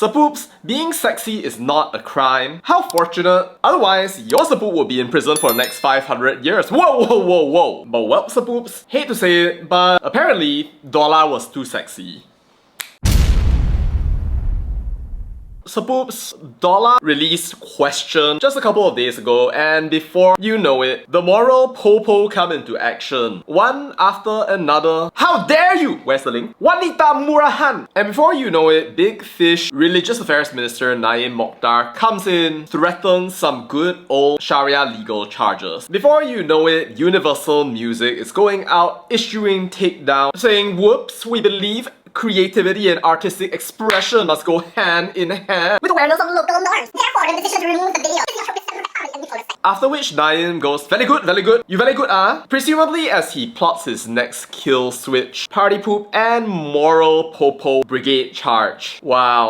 Sapoops, being sexy is not a crime. How fortunate. Otherwise, your Sapoop will be in prison for the next 500 years. Whoa, whoa, whoa, whoa. But well, Sapoops, hate to say it, but apparently, Dolla was too sexy. Sapoops, Dolla released Question just a couple of days ago, and before you know it, the moral popo come into action. One after another. How dare you! Where's the link? Wanita Murahan! And before you know it, Big Fish Religious Affairs Minister Naim Mokhtar comes in, threatens some good old Sharia legal charges. Before you know it, Universal Music is going out issuing takedowns, saying, whoops, we believe creativity and artistic expression must go hand in hand with awareness of local norms. Therefore, the decision to remove the video is after which Naim goes, very good, you very good, ah? Presumably as he plots his next kill switch, party poop and moral popo brigade charge. Wow.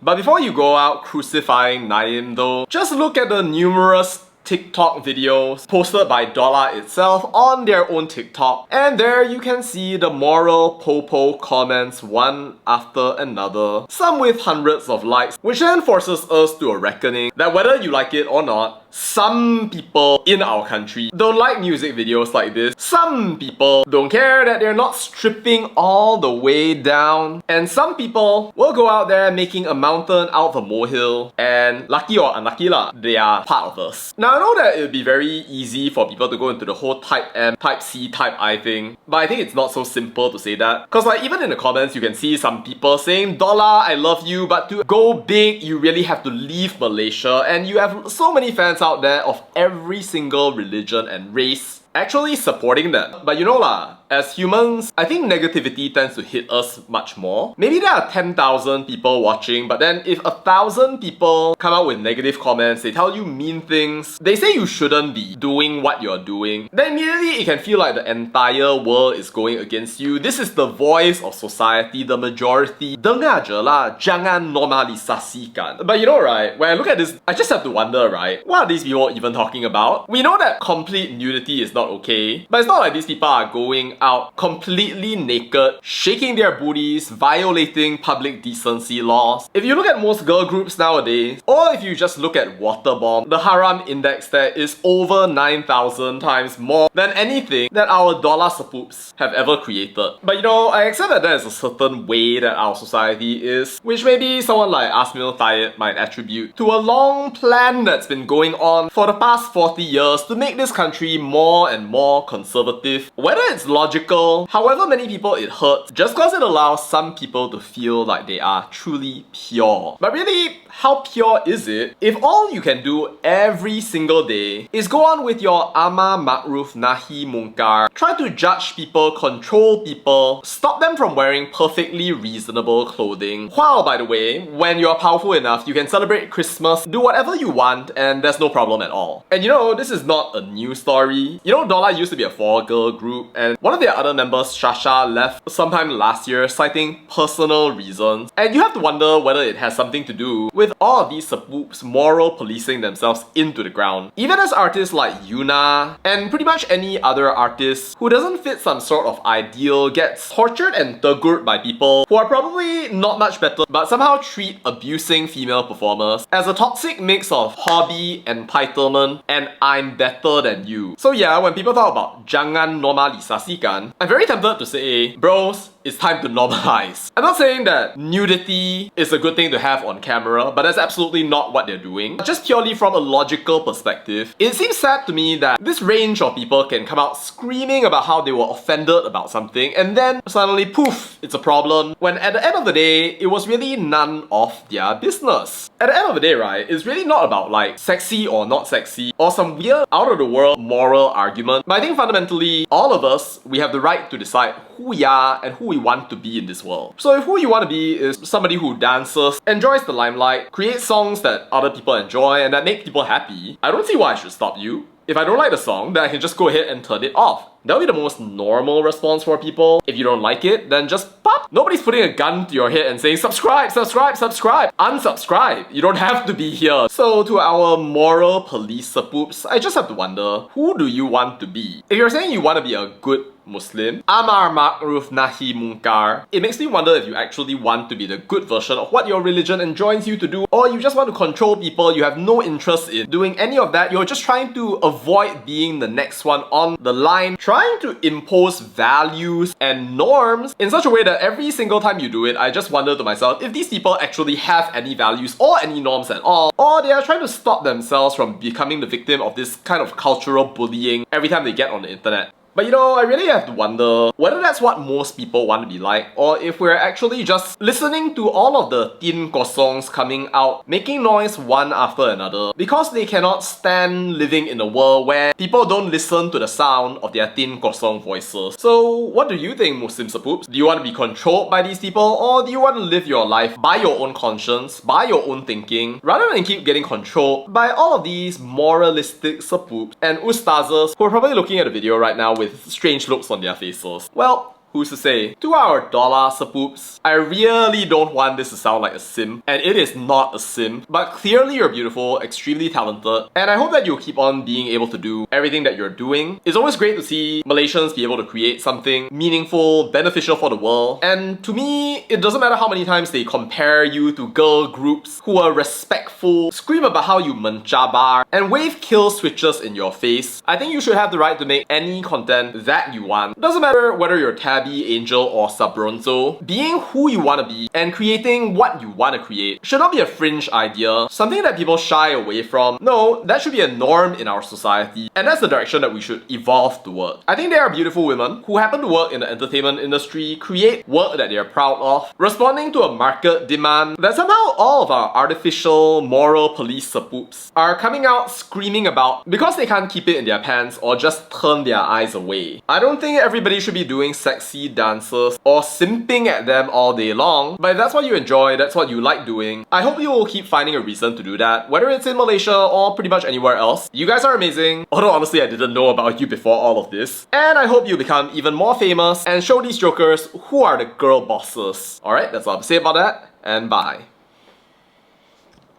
But before you go out crucifying Naim though, just look at the numerous TikTok videos posted by Dolla itself on their own TikTok, and there you can see the moral popo comments one after another, some with hundreds of likes, which then forces us to a reckoning that whether you like it or not, some people in our country don't like music videos like this. Some people don't care that they're not stripping all the way down. And some people will go out there making a mountain out of a molehill. And lucky or unlucky lah, they are part of us. Now I know that it would be very easy for people to go into the whole type M, type C, type I thing. But I think it's not so simple to say that. Cause like even in the comments you can see some people saying, Dolla, I love you, but to go big you really have to leave Malaysia. And you have so many fans out there of every single religion and race actually supporting them. But you know lah, as humans, I think negativity tends to hit us much more. Maybe there are 10,000 people watching, but then if 1,000 people come out with negative comments, they tell you mean things, they say you shouldn't be doing what you're doing, then immediately it can feel like the entire world is going against you. This is the voice of society, the majority. Dengar je lah, jangan normalisasikan. But you know right, when I look at this, I just have to wonder right, what are these people even talking about? We know that complete nudity is not okay, but it's not like these people are going out completely naked, shaking their booties, violating public decency laws. If you look at most girl groups nowadays, or if you just look at Waterbomb, the haram index there is over 9,000 times more than anything that our Dolla Sapoops have ever created. But you know, I accept that there is a certain way that our society is, which maybe someone like Asmil Tayyip might attribute to a long plan that's been going on for the past 40 years to make this country more and more conservative. Whether it's logical, however many people it hurts, just because it allows some people to feel like they are truly pure. But really, how pure is it if all you can do every single day is go on with your Amar Ma'ruf Nahi Munkar, try to judge people, control people, stop them from wearing perfectly reasonable clothing? While, by the way, when you're powerful enough, you can celebrate Christmas, do whatever you want, and there's no problem at all. And you know, this is not a new story. You know, Dolla used to be a 4-girl group, and one of their other members, Shaysha, left sometime last year citing personal reasons. And you have to wonder whether it has something to do with all of these Sapoops moral policing themselves into the ground. Even as artists like Yuna, and pretty much any other artist who doesn't fit some sort of ideal gets tortured and tegured by people who are probably not much better but somehow treat abusing female performers as a toxic mix of hobby, entitlement, and I'm better than you. So yeah, when people talk about jangan normalisasikan, I'm very tempted to say, bros, it's time to normalize. I'm not saying that nudity is a good thing to have on camera, but that's absolutely not what they're doing. Just purely from a logical perspective, it seems sad to me that this range of people can come out screaming about how they were offended about something, and then suddenly, poof, it's a problem, when at the end of the day, it was really none of their business. At the end of the day, right, it's really not about like sexy or not sexy, or some weird out-of-the-world moral argument, but I think fundamentally, all of us, we have the right to decide who we are and who we want to be in this world. So if who you want to be is somebody who dances, enjoys the limelight, creates songs that other people enjoy and that make people happy, I don't see why I should stop you. If I don't like the song, then I can just go ahead and turn it off. That'll be the most normal response for people. If you don't like it, then just pop. Nobody's putting a gun to your head and saying, subscribe, subscribe, subscribe. Unsubscribe. You don't have to be here. So to our moral police Sapoops, I just have to wonder, who do you want to be? If you're saying you want to be a good Muslim, Amar Ma'ruf Nahi Munkar. It makes me wonder if you actually want to be the good version of what your religion enjoins you to do, or you just want to control people, you have no interest in doing any of that, you're just trying to avoid being the next one on the line, trying to impose values and norms in such a way that every single time you do it, I just wonder to myself if these people actually have any values or any norms at all, or they are trying to stop themselves from becoming the victim of this kind of cultural bullying every time they get on the internet. But you know, I really have to wonder whether that's what most people want to be like, or if we're actually just listening to all of the tin kosongs coming out, making noise one after another, because they cannot stand living in a world where people don't listen to the sound of their tin kosong voices. So what do you think, Muslim Sapoops? Do you want to be controlled by these people, or do you want to live your life by your own conscience, by your own thinking, rather than keep getting controlled by all of these moralistic Sapoops and ustazas who are probably looking at the video right now with strange looks on their faces? Well, who's to say? To our Dolla Sapoops, I really don't want this to sound like a simp, and it is not a simp, but clearly you're beautiful, extremely talented, and I hope that you'll keep on being able to do everything that you're doing. It's always great to see Malaysians be able to create something meaningful, beneficial for the world, and to me, it doesn't matter how many times they compare you to girl groups who are respectful, scream about how you mencabar, and wave kill switches in your face. I think you should have the right to make any content that you want. Doesn't matter whether you're tabby, angel, or sabronzo. Being who you want to be and creating what you want to create should not be a fringe idea, something that people shy away from. No, that should be a norm in our society, and that's the direction that we should evolve toward. I think there are beautiful women who happen to work in the entertainment industry, create work that they are proud of, responding to a market demand that somehow all of our artificial moral police Sapoops are coming out screaming about because they can't keep it in their pants or just turn their eyes away. I don't think everybody should be doing sexy dancers or simping at them all day long, but if that's what you enjoy, that's what you like doing, I hope you will keep finding a reason to do that, whether it's in Malaysia or pretty much anywhere else. You guys are amazing, although honestly I didn't know about you before all of this, and I hope you become even more famous and show these jokers who are the girl bosses. Alright, that's all I have to say about that, and bye.